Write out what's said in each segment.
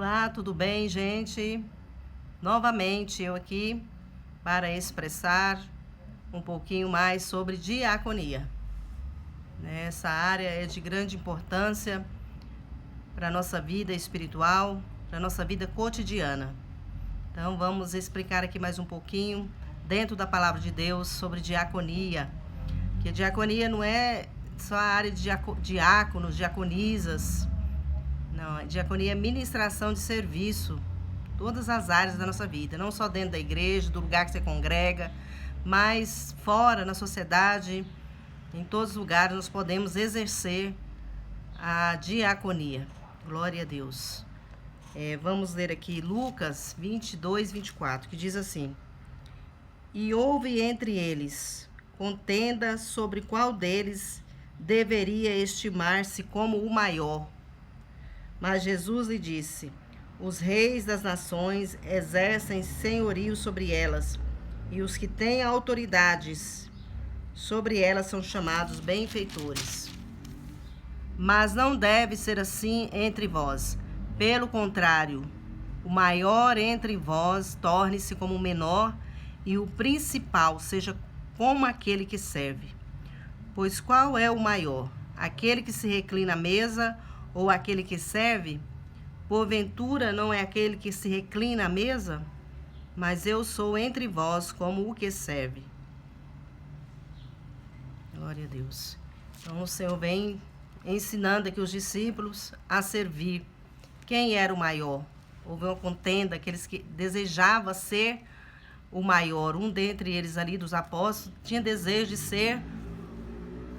Olá, tudo bem, gente? Novamente eu aqui para expressar um pouquinho mais sobre diaconia. Essa área é de grande importância para a nossa vida espiritual, para a nossa vida cotidiana. Então vamos explicar aqui mais um pouquinho dentro da palavra de Deus sobre diaconia. Que diaconia não é só a área de diáconos, diaconisas. Não, diaconia é ministração de serviço, todas as áreas da nossa vida, não só dentro da igreja, do lugar que você congrega, mas fora, na sociedade, em todos os lugares nós podemos exercer a diaconia. Glória a Deus. Vamos ler aqui Lucas 22, 24, que diz assim: E houve entre eles contenda sobre qual deles deveria estimar-se como o maior. Mas Jesus lhe disse: Os reis das nações exercem senhorio sobre elas, e os que têm autoridades sobre elas são chamados benfeitores. Mas não deve ser assim entre vós. Pelo contrário, o maior entre vós torne-se como o menor, e o principal seja como aquele que serve. Pois qual é o maior? Aquele que se reclina à mesa ou aquele que serve? Porventura não é aquele que se reclina à mesa? Mas eu sou entre vós como o que serve. Glória a Deus. Então o Senhor vem ensinando aqui os discípulos a servir. Quem era o maior? Houve uma contenda, aqueles que desejavam ser o maior. Um dentre eles ali dos apóstolos tinha desejo de ser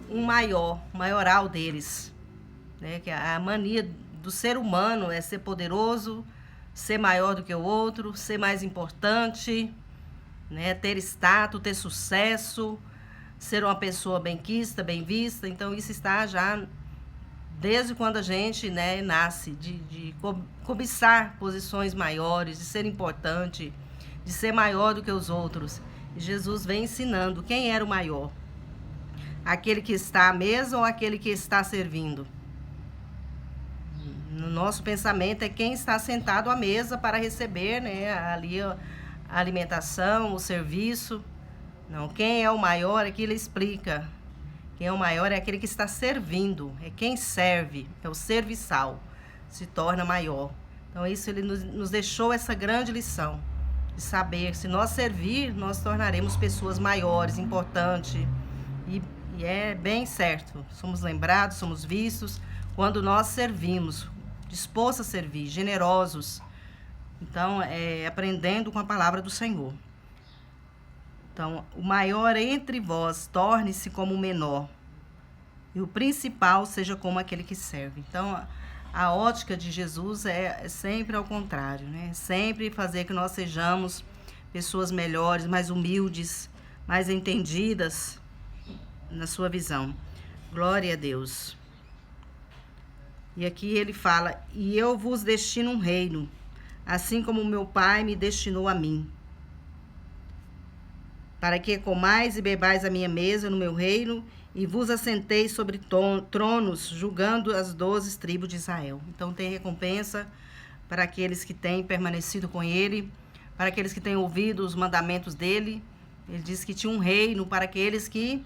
um maior, o maioral deles. Que a mania do ser humano é ser poderoso, ser maior do que o outro, ser mais importante, ter status, ter sucesso, ser uma pessoa benquista, bem vista. Então isso está já desde quando a gente nasce, de cobiçar posições maiores, de ser importante, de ser maior do que os outros. E Jesus vem ensinando quem era o maior: aquele que está à mesa ou aquele que está servindo? No nosso pensamento é quem está sentado à mesa para receber ali a alimentação, o serviço. Não, quem é o maior é que ele explica. Quem é o maior é aquele que está servindo, é quem serve, é o serviçal, se torna maior. Então isso ele nos deixou essa grande lição, de saber que se nós servir, nós tornaremos pessoas maiores, importantes. E é bem certo, somos lembrados, somos vistos quando nós servimos, dispostos a servir, generosos. Então, aprendendo com a palavra do Senhor. Então, o maior entre vós torne-se como o menor, e o principal seja como aquele que serve. Então, a ótica de Jesus é sempre ao contrário, Sempre fazer que nós sejamos pessoas melhores, mais humildes, mais entendidas na sua visão. Glória a Deus. E aqui ele fala: E eu vos destino um reino, assim como meu Pai me destinou a mim, para que comais e bebais a minha mesa no meu reino, e vos assenteis sobre tronos, julgando as 12 tribos de Israel. Então tem recompensa para aqueles que têm permanecido com ele, para aqueles que têm ouvido os mandamentos dele. Ele diz que tinha um reino para aqueles que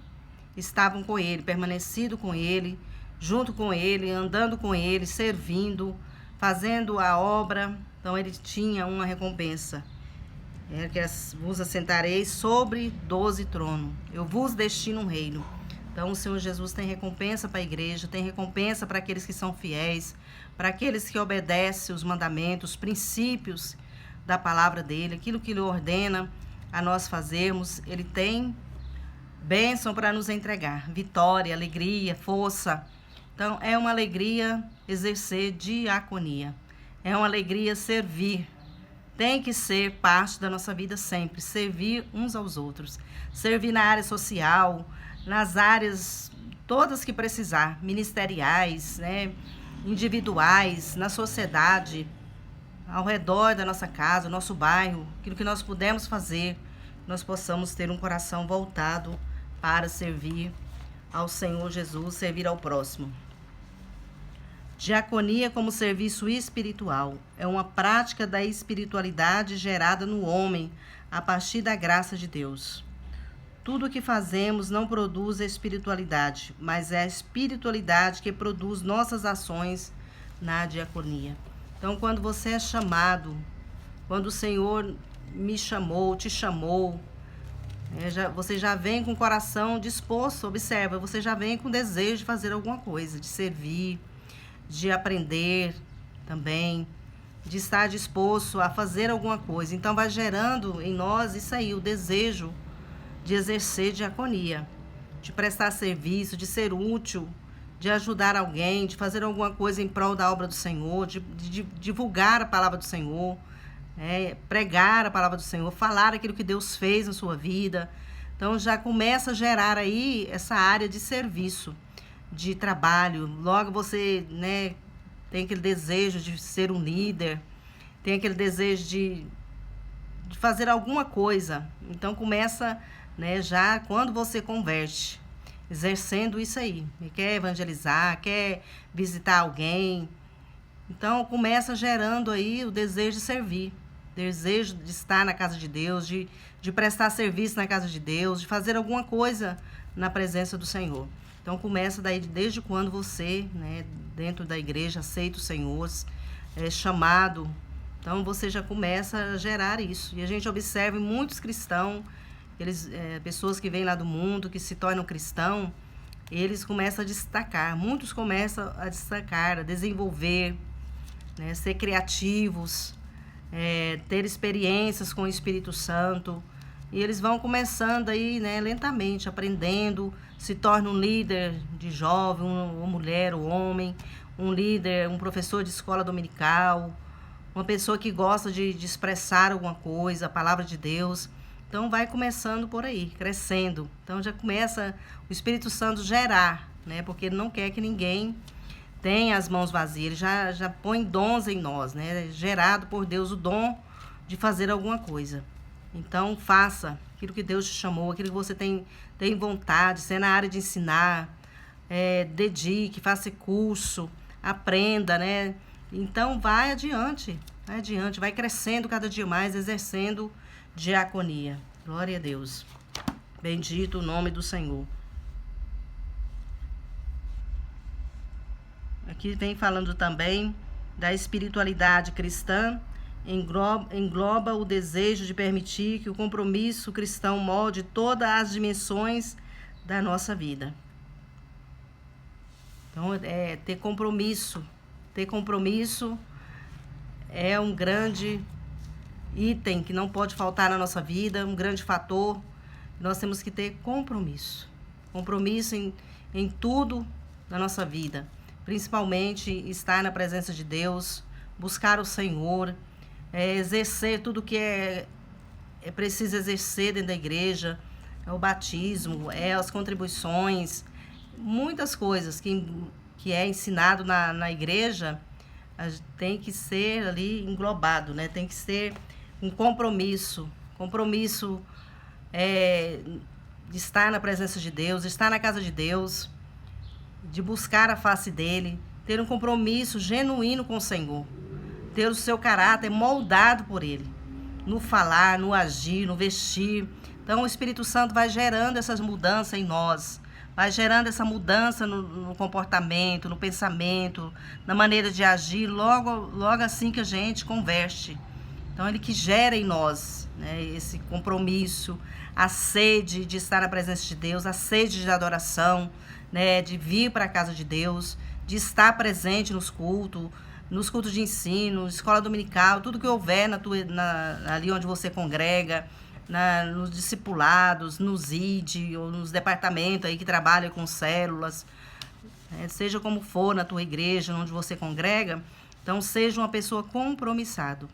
estavam com ele, permanecido com ele, junto com ele, andando com ele, servindo, fazendo a obra. Então ele tinha uma recompensa. Que vos assentareis sobre 12 tronos. Eu vos destino um reino. Então o Senhor Jesus tem recompensa para a igreja, tem recompensa para aqueles que são fiéis, para aqueles que obedecem os mandamentos, os princípios da palavra dele, aquilo que ele ordena a nós fazermos. Ele tem bênção para nos entregar, vitória, alegria, força. Então é uma alegria exercer diaconia, é uma alegria servir. Tem que ser parte da nossa vida sempre, servir uns aos outros, servir na área social, nas áreas todas que precisar, ministeriais, individuais, na sociedade, ao redor da nossa casa, nosso bairro, aquilo que nós pudermos fazer, nós possamos ter um coração voltado para servir ao Senhor Jesus, servir ao próximo. Diaconia como serviço espiritual é uma prática da espiritualidade gerada no homem a partir da graça de Deus. Tudo o que fazemos não produz a espiritualidade, mas é a espiritualidade que produz nossas ações na diaconia. Então, quando você é chamado, quando o Senhor me chamou, te chamou, você já vem com o coração disposto, observa, você já vem com desejo de fazer alguma coisa, de servir, de aprender também, de estar disposto a fazer alguma coisa. Então, vai gerando em nós isso aí, o desejo de exercer diaconia, de prestar serviço, de ser útil, de ajudar alguém, de fazer alguma coisa em prol da obra do Senhor, de divulgar a palavra do Senhor, pregar a palavra do Senhor, falar aquilo que Deus fez na sua vida. Então já começa a gerar aí essa área de serviço, de trabalho. Logo você, tem aquele desejo de ser um líder, tem aquele desejo de fazer alguma coisa. Então começa, já quando você converte, exercendo isso aí, quer evangelizar, quer visitar alguém. Então começa gerando aí o desejo de servir, desejo de estar na casa de Deus, de prestar serviço na casa de Deus, de fazer alguma coisa na presença do Senhor. Então começa daí desde quando você, dentro da igreja, aceita o Senhor, é chamado. Então você já começa a gerar isso. E a gente observa muitos cristãos, pessoas que vêm lá do mundo, que se tornam cristãos, eles começam a destacar, muitos começam a destacar, a desenvolver, ser criativos, ter experiências com o Espírito Santo. E eles vão começando aí, lentamente, aprendendo, se torna um líder de jovem, uma mulher, um homem, um líder, um professor de escola dominical, uma pessoa que gosta de expressar alguma coisa, a palavra de Deus. Então vai começando por aí, crescendo. Então já começa o Espírito Santo gerar, porque ele não quer que ninguém tenha as mãos vazias. Ele já põe dons em nós, gerado por Deus o dom de fazer alguma coisa. Então faça aquilo que Deus te chamou, aquilo que você tem vontade, se é na área de ensinar, dedique, faça curso, aprenda, Então vai adiante, vai crescendo cada dia mais, exercendo diaconia. Glória a Deus. Bendito o nome do Senhor. Aqui vem falando também da espiritualidade cristã, engloba o desejo de permitir que o compromisso cristão molde todas as dimensões da nossa vida. Então, ter compromisso. Ter compromisso é um grande item que não pode faltar na nossa vida, um grande fator. Nós temos que ter compromisso. Compromisso em tudo na nossa vida. Principalmente estar na presença de Deus, buscar o Senhor, exercer tudo que é preciso exercer dentro da igreja, o batismo, as contribuições, muitas coisas que é ensinado na igreja, tem que ser ali englobado, tem que ser um compromisso de estar na presença de Deus, de estar na casa de Deus, de buscar a face dele, ter um compromisso genuíno com o Senhor, ter o seu caráter moldado por ele, no falar, no agir, no vestir. Então o Espírito Santo vai gerando essas mudanças em nós, vai gerando essa mudança no comportamento, no pensamento, na maneira de agir, logo assim que a gente converte. Então ele que gera em nós, esse compromisso, a sede de estar na presença de Deus, a sede de adoração, de vir para a casa de Deus, de estar presente nos cultos de ensino, escola dominical, tudo que houver ali onde você congrega, nos discipulados, nos ID, ou nos departamentos aí que trabalham com células, seja como for na tua igreja, onde você congrega. Então seja uma pessoa compromissado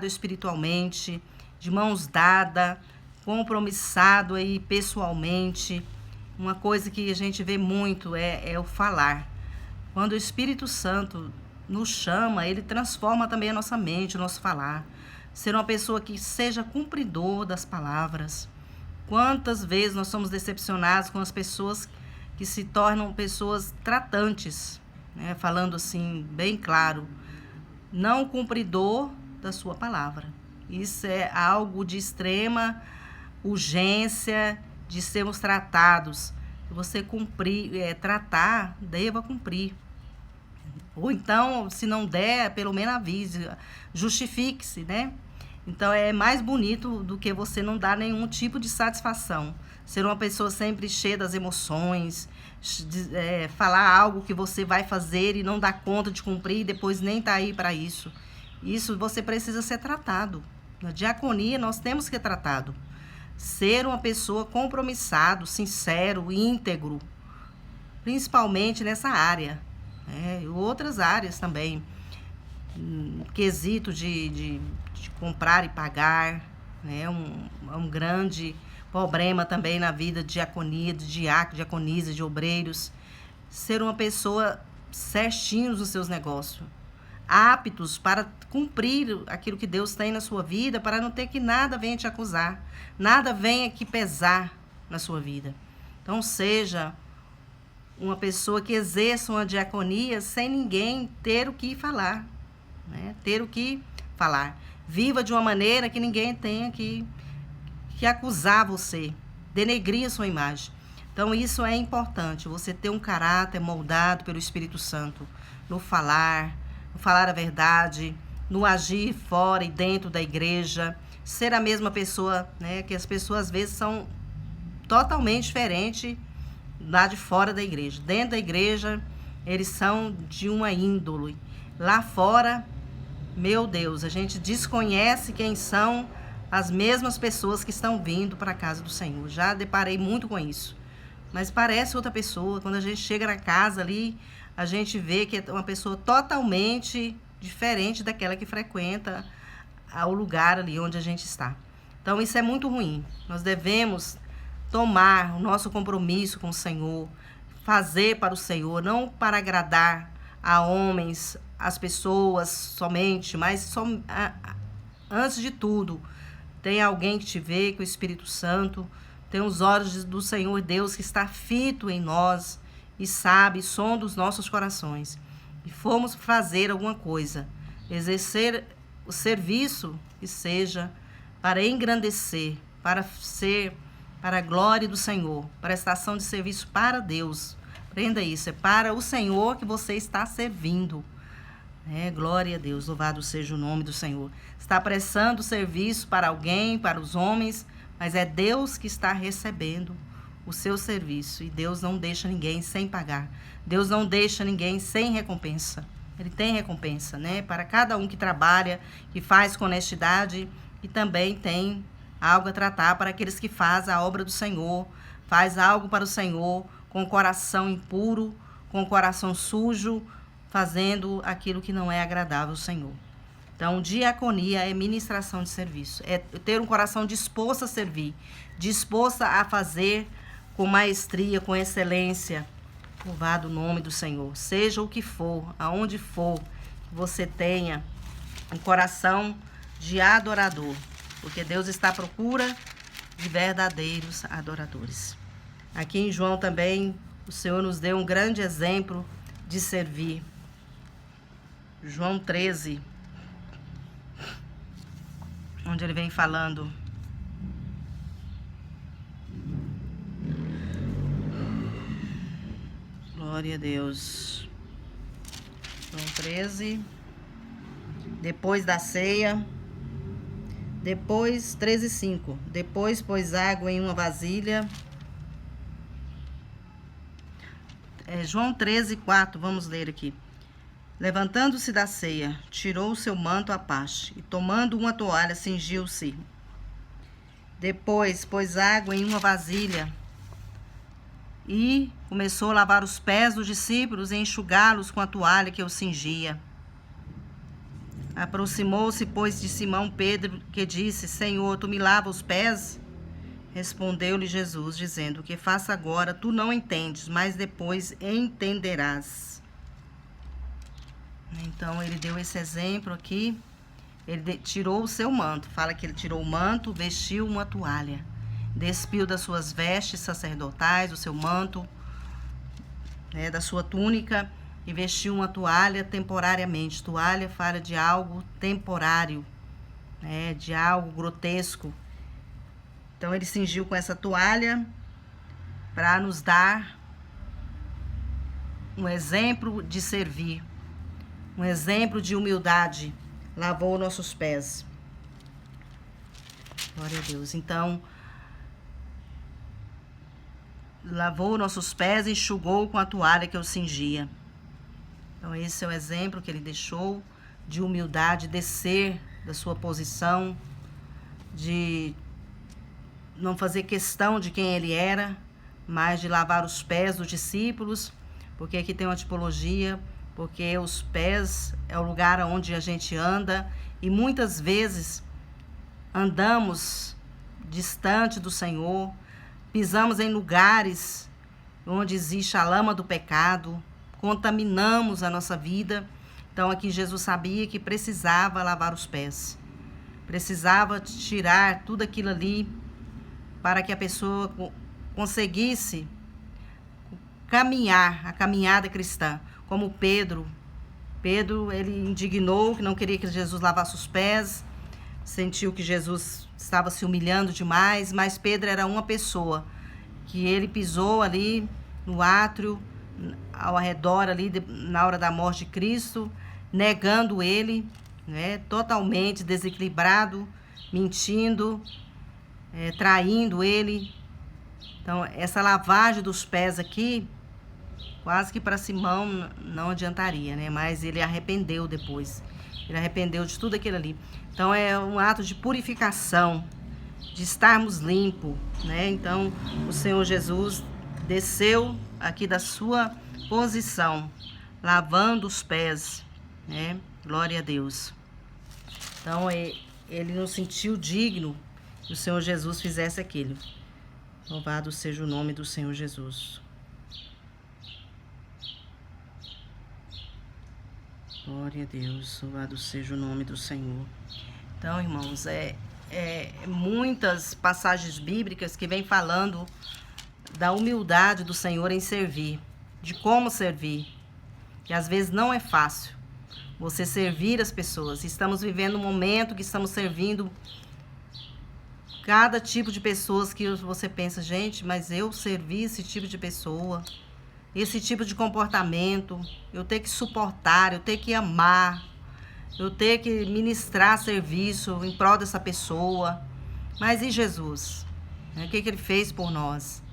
espiritualmente, de mãos dadas, compromissado aí pessoalmente. Uma coisa que a gente vê muito é o falar. Quando o Espírito Santo nos chama, ele transforma também a nossa mente, o nosso falar. Ser uma pessoa que seja cumpridor das palavras. Quantas vezes nós somos decepcionados com as pessoas que se tornam pessoas tratantes, né? Falando assim, bem claro, não cumpridor da sua palavra. Isso é algo de extrema urgência de sermos tratados. Se você cumprir, tratar, deva cumprir. Ou então, se não der, pelo menos avise, justifique-se, né? Então é mais bonito do que você não dar nenhum tipo de satisfação. Ser uma pessoa sempre cheia das emoções, falar algo que você vai fazer e não dar conta de cumprir e depois nem tá aí para isso. Isso você precisa ser tratado. Na diaconia nós temos que ser tratado. Ser uma pessoa compromissado, sincero, íntegro, principalmente nessa área, né? E outras áreas também, quesito de comprar e pagar, né? Um grande problema também na vida de diaconia, de diácono, diaconisa, de obreiros. Ser uma pessoa certinho nos seus negócios, aptos para cumprir aquilo que Deus tem na sua vida, para não ter que nada venha te acusar, nada venha que pesar na sua vida. Então seja uma pessoa que exerça uma diaconia sem ninguém ter o que falar, né? Ter o que falar. Viva de uma maneira que ninguém tenha que acusar você, denegrir a sua imagem. Então isso é importante, você ter um caráter moldado pelo Espírito Santo, no falar a verdade, no agir fora e dentro da igreja, ser a mesma pessoa, né? Que as pessoas às vezes são totalmente diferentes lá de fora da igreja. Dentro da igreja, eles são de uma índole. Lá fora, meu Deus, a gente desconhece quem são as mesmas pessoas que estão vindo para a casa do Senhor. Já deparei muito com isso. Mas parece outra pessoa. Quando a gente chega na casa ali, a gente vê que é uma pessoa totalmente diferente daquela que frequenta o lugar ali onde a gente está. Então isso é muito ruim. Nós devemos tomar o nosso compromisso com o Senhor, fazer para o Senhor, não para agradar a homens, as pessoas somente, mas antes de tudo, tem alguém que te vê, que o Espírito Santo, tem os olhos do Senhor Deus que está fito em nós e sabe, sonda os nossos corações. E fomos fazer alguma coisa, exercer o serviço que seja para engrandecer, para ser para a glória do Senhor, prestação de serviço para Deus. Aprenda isso, é para o Senhor que você está servindo. Glória a Deus, louvado seja o nome do Senhor. Está prestando serviço para alguém, para os homens, mas é Deus que está recebendo o seu serviço. E Deus não deixa ninguém sem pagar. Deus não deixa ninguém sem recompensa. Ele tem recompensa, né? Para cada um que trabalha, que faz com honestidade, e também tem algo a tratar para aqueles que fazem a obra do Senhor, faz algo para o Senhor com o coração impuro, com o coração sujo, fazendo aquilo que não é agradável ao Senhor. Então, diaconia é ministração de serviço, é ter um coração disposto a servir, disposto a fazer com maestria, com excelência. Louvado o nome do Senhor. Seja o que for, aonde for, que você tenha um coração de adorador, porque Deus está à procura de verdadeiros adoradores. Aqui em João também, o Senhor nos deu um grande exemplo de servir. João 13, onde ele vem falando: glória a Deus. João 13, depois da ceia, depois 13:5. Depois pôs água em uma vasilha. João 13:4, vamos ler aqui. Levantando-se da ceia, tirou o seu manto à parte e, tomando uma toalha, cingiu-se. Depois pôs água em uma vasilha e começou a lavar os pés dos discípulos e enxugá-los com a toalha que o cingia. Aproximou-se, pois, de Simão Pedro, que disse: Senhor, tu me lavas os pés? Respondeu-lhe Jesus, dizendo: o que faço agora tu não entendes, mas depois entenderás. Então, ele deu esse exemplo aqui. Ele tirou o seu manto. Fala que ele tirou o manto, vestiu uma toalha. Despiu das suas vestes sacerdotais, o seu manto, da sua túnica. e vestiu uma toalha temporariamente. Toalha fala de algo temporário, né, de algo grotesco. Então ele cingiu com essa toalha para nos dar um exemplo de servir, um exemplo de humildade. Lavou nossos pés. Glória a Deus. Então, lavou nossos pés e enxugou com a toalha que eu cingia. Então, esse é o exemplo que ele deixou de humildade, descer da sua posição, de não fazer questão de quem ele era, mas de lavar os pés dos discípulos, porque aqui tem uma tipologia, porque os pés é o lugar onde a gente anda e muitas vezes andamos distante do Senhor, pisamos em lugares onde existe a lama do pecado, contaminamos a nossa vida. Então aqui Jesus sabia que precisava lavar os pés, precisava tirar tudo aquilo ali para que a pessoa conseguisse caminhar, a caminhada cristã. Como Pedro, ele indignou, que não queria que Jesus lavasse os pés, sentiu que Jesus estava se humilhando demais, mas Pedro era uma pessoa que ele pisou ali no átrio, ao redor ali, na hora da morte de Cristo, negando ele, né, totalmente desequilibrado, mentindo, traindo ele. Então, essa lavagem dos pés aqui, quase que para Simão não adiantaria, né? Mas ele arrependeu depois. Ele arrependeu de tudo aquilo ali. Então, é um ato de purificação, de estarmos limpos, né? Então, o Senhor Jesus desceu aqui da sua posição, lavando os pés, né? Glória a Deus. Então, ele não sentiu digno que o Senhor Jesus fizesse aquilo. Louvado seja o nome do Senhor Jesus. Glória a Deus, louvado seja o nome do Senhor. Então, irmãos, muitas passagens bíblicas que vêm falando da humildade do Senhor em servir, de como servir, que às vezes não é fácil você servir as pessoas. Estamos vivendo um momento que estamos servindo cada tipo de pessoas que você pensa, gente, mas eu servi esse tipo de pessoa, esse tipo de comportamento, eu tenho que suportar, eu tenho que amar, eu tenho que ministrar serviço em prol dessa pessoa. Mas e Jesus? O que ele fez por nós?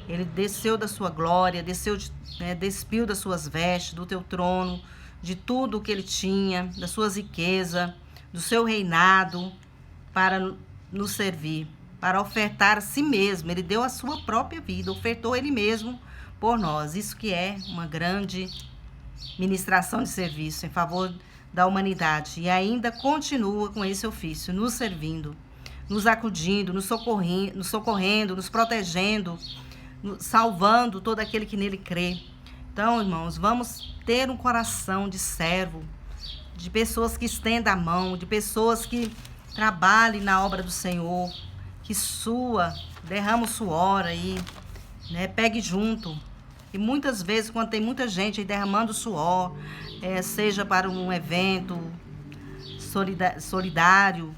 Ele desceu da sua glória, despiu das suas vestes, do teu trono, de tudo o que ele tinha, da sua riqueza, do seu reinado, para nos servir, para ofertar a si mesmo. Ele deu a sua própria vida, ofertou ele mesmo por nós. Isso que é uma grande ministração de serviço em favor da humanidade. E ainda continua com esse ofício, nos servindo, nos acudindo, nos socorrendo, nos protegendo, salvando todo aquele que nele crê. Então, irmãos, vamos ter um coração de servo, de pessoas que estendam a mão, de pessoas que trabalhem na obra do Senhor, que derrama o suor aí, né? Pegue junto. E muitas vezes, quando tem muita gente aí derramando suor, seja para um evento solidário,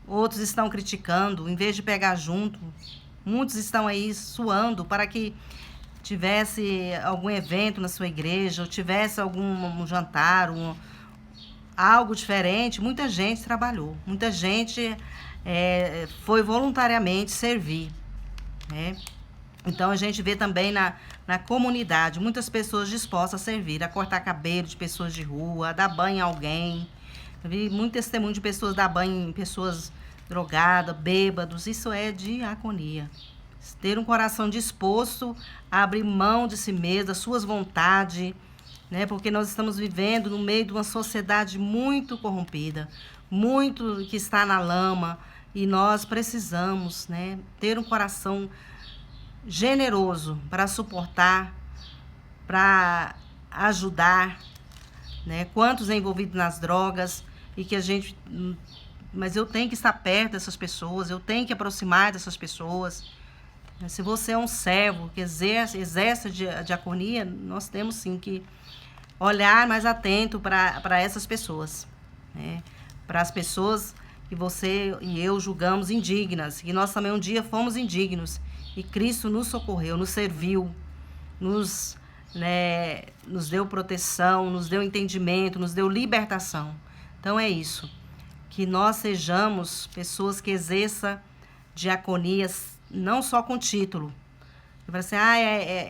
outros estão criticando, em vez de pegar junto, muitos estão aí suando para que tivesse algum evento na sua igreja, ou tivesse algum jantar, algo diferente. Muita gente trabalhou, muita gente foi voluntariamente servir, né? Então a gente vê também na comunidade muitas pessoas dispostas a servir, a cortar cabelo de pessoas de rua, a dar banho em alguém. Eu vi muito testemunho de pessoas dar banho em pessoas drogadas, bêbados. Isso é diaconia. Ter um coração disposto a abrir mão de si mesmo, das suas vontades, né? Porque nós estamos vivendo no meio de uma sociedade muito corrompida, muito que está na lama, e nós precisamos, né, ter um coração generoso para suportar, para ajudar, né? Quantos envolvidos nas drogas, e que mas eu tenho que estar perto dessas pessoas, eu tenho que aproximar dessas pessoas. Se você é um servo que exerce a diaconia, nós temos sim que olhar mais atento para essas pessoas, né? Para as pessoas que você e eu julgamos indignas, e nós também um dia fomos indignos, e Cristo nos socorreu, nos serviu, nos deu proteção, nos deu entendimento, nos deu libertação. Então é isso, que nós sejamos pessoas que exerçam diaconias não só com título. Eu falo assim,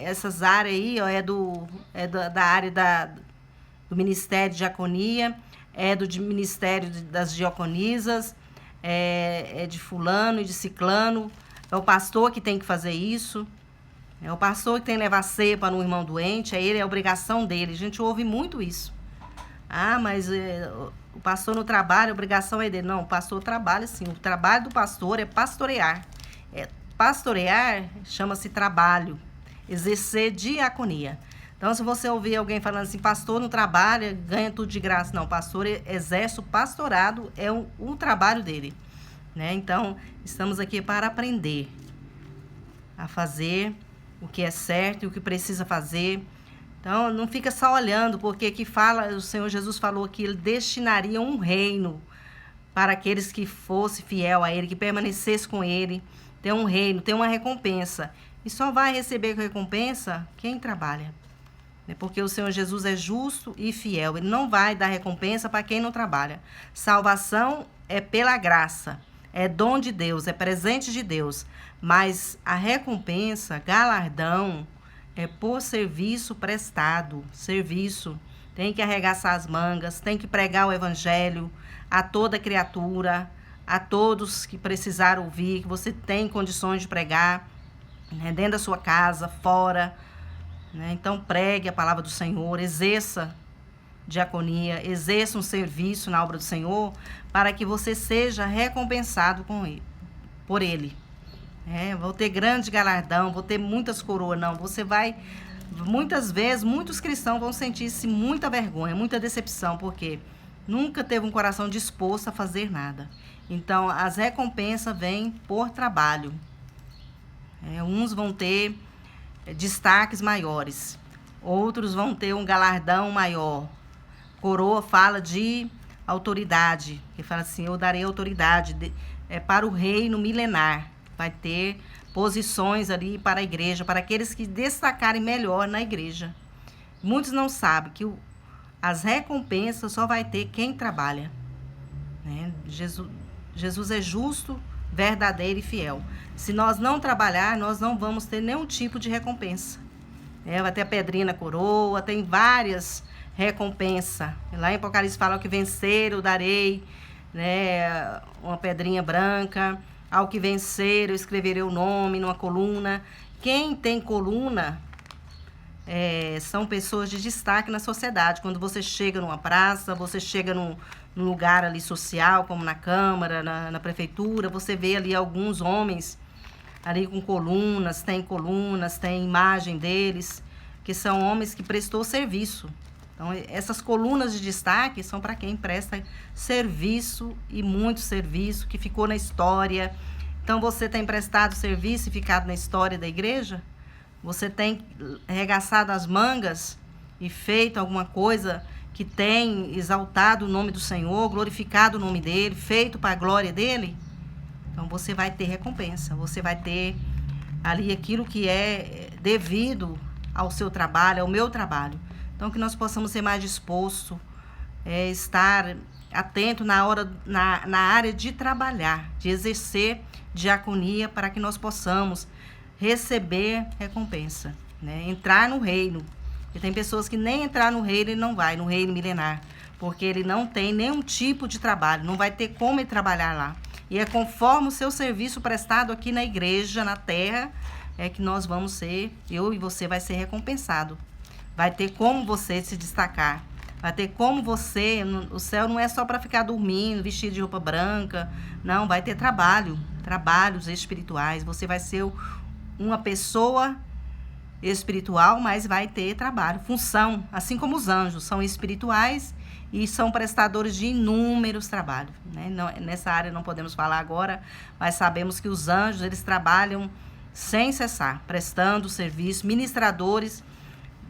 essas áreas aí, ó, da área do Ministério de Diaconia, do Ministério das Diaconisas, é de fulano e de ciclano, é o pastor que tem que fazer isso, é o pastor que tem que levar cepa no irmão doente, é obrigação dele. A gente ouve muito isso. Mas o pastor não trabalha, a obrigação é dele. Não, o pastor trabalha sim. O trabalho do pastor é pastorear. Pastorear chama-se trabalho, exercer diaconia. Então, se você ouvir alguém falando assim, pastor não trabalha, ganha tudo de graça. Não, pastor exerce o pastorado, é o trabalho dele, né? Então, estamos aqui para aprender a fazer o que é certo e o que precisa fazer. Então, não fica só olhando, porque aqui o Senhor Jesus falou que ele destinaria um reino para aqueles que fossem fiel a ele, que permanecesse com ele. Tem um reino, tem uma recompensa. E só vai receber recompensa quem trabalha. Porque o Senhor Jesus é justo e fiel. Ele não vai dar recompensa para quem não trabalha. Salvação é pela graça. É dom de Deus, é presente de Deus. Mas a recompensa, galardão, é por serviço prestado. Serviço. Tem que arregaçar as mangas, tem que pregar o evangelho a toda criatura, a todos que precisaram ouvir, que você tem condições de pregar, né, dentro da sua casa, fora, né? Então pregue a palavra do Senhor, exerça diaconia, exerça um serviço na obra do Senhor, para que você seja recompensado por ele. Vou ter grande galardão, vou ter muitas coroas, não. Você vai, muitas vezes, muitos cristãos vão sentir-se muita vergonha, muita decepção, porque nunca teve um coração disposto a fazer nada. Então, as recompensas vêm por trabalho. Uns vão ter destaques maiores, outros vão ter um galardão maior. Coroa fala de autoridade, que fala assim, eu darei autoridade para o reino milenar. Vai ter posições ali para a igreja, para aqueles que destacarem melhor na igreja. Muitos não sabem que as recompensas só vai ter quem trabalha, né? Jesus é justo, verdadeiro e fiel. Se nós não trabalhar, nós não vamos ter nenhum tipo de recompensa. Vai ter a pedrinha na coroa, tem várias recompensas. Lá em Apocalipse fala que vencer eu darei, né, uma pedrinha branca. Ao que vencer eu escreverei o nome numa coluna. Quem tem coluna são pessoas de destaque na sociedade. Quando você chega numa praça, você chega num lugar ali social, como na Câmara, na Prefeitura, você vê ali alguns homens ali com colunas, tem imagem deles, que são homens que prestou serviço. Então, essas colunas de destaque são para quem presta serviço e muito serviço, que ficou na história. Então, você tem prestado serviço e ficado na história da igreja? Você tem arregaçado as mangas e feito alguma coisa que tem exaltado o nome do Senhor, glorificado o nome dele, feito para a glória dele? Então, você vai ter recompensa, você vai ter ali aquilo que é devido ao seu trabalho, ao meu trabalho. Então, que nós possamos ser mais dispostos, estar atento na área de trabalhar, de exercer diaconia, para que nós possamos receber recompensa, né? Entrar no reino. E tem pessoas que nem entrar no reino, ele não vai, no reino milenar, porque ele não tem nenhum tipo de trabalho, não vai ter como ele trabalhar lá. E é conforme o seu serviço prestado aqui na igreja, na terra, que nós vamos ser, eu e você vai ser recompensado. Vai ter como você se destacar. Vai ter como você... O céu não é só para ficar dormindo, vestido de roupa branca. Não, vai ter trabalhos espirituais. Você vai ser uma pessoa espiritual, mas vai ter trabalho, função. Assim como os anjos são espirituais e são prestadores de inúmeros trabalhos, né? Não, nessa área não podemos falar agora, mas sabemos que os anjos, eles trabalham sem cessar, prestando serviço, ministradores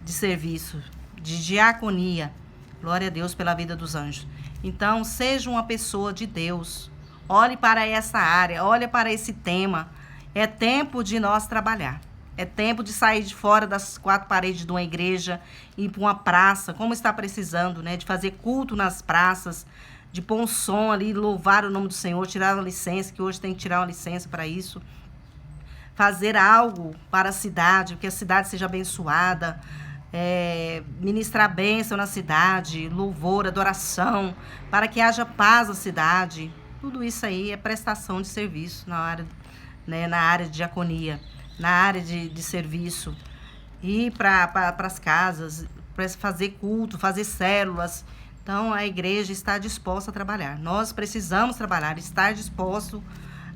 de serviço, de diaconia. Glória a Deus pela vida dos anjos. Então, seja uma pessoa de Deus. Olhe para essa área, olhe para esse tema. É tempo de nós trabalhar. É tempo de sair de fora das quatro paredes de uma igreja e ir para uma praça, como está precisando, né? De fazer culto nas praças, de pôr um som ali, louvar o nome do Senhor, tirar uma licença, que hoje tem que tirar uma licença para isso. Fazer algo para a cidade, que a cidade seja abençoada. Ministrar bênção na cidade, louvor, adoração, para que haja paz na cidade. Tudo isso aí é prestação de serviço na área, né, na área de diaconia, na área de serviço. Ir para as casas, para fazer culto, fazer células. Então, a igreja está disposta a trabalhar. Nós precisamos trabalhar, estar disposto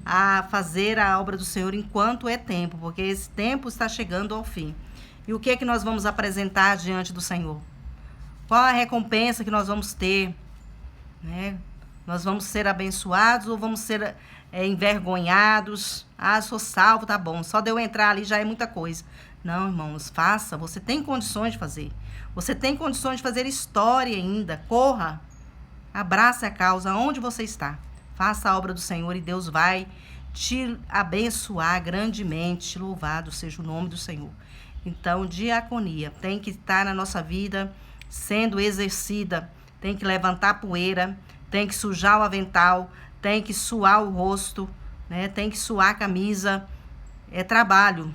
a fazer a obra do Senhor enquanto é tempo, porque esse tempo está chegando ao fim. E o que é que nós vamos apresentar diante do Senhor? Qual a recompensa que nós vamos ter? Né? Nós vamos ser abençoados ou vamos ser envergonhados? Ah, sou salvo, tá bom. Só de eu entrar ali já é muita coisa. Não, irmãos, faça. Você tem condições de fazer. Você tem condições de fazer história ainda. Corra. Abrace a causa onde você está. Faça a obra do Senhor e Deus vai te abençoar grandemente. Louvado seja o nome do Senhor. Então, diaconia tem que estar na nossa vida sendo exercida, tem que levantar poeira, tem que sujar o avental, tem que suar o rosto, né? Tem que suar a camisa. É trabalho,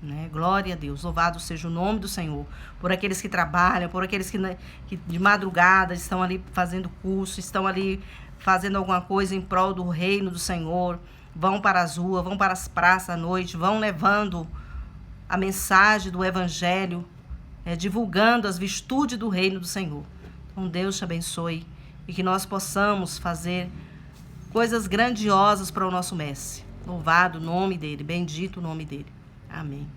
né? Glória a Deus, louvado seja o nome do Senhor, por aqueles que trabalham, por aqueles que de madrugada estão ali fazendo curso, estão ali fazendo alguma coisa em prol do reino do Senhor, vão para as ruas, vão para as praças à noite, vão levando a mensagem do Evangelho, divulgando as virtudes do reino do Senhor. Então, Deus te abençoe e que nós possamos fazer coisas grandiosas para o nosso Mestre. Louvado o nome dele, bendito o nome dele. Amém.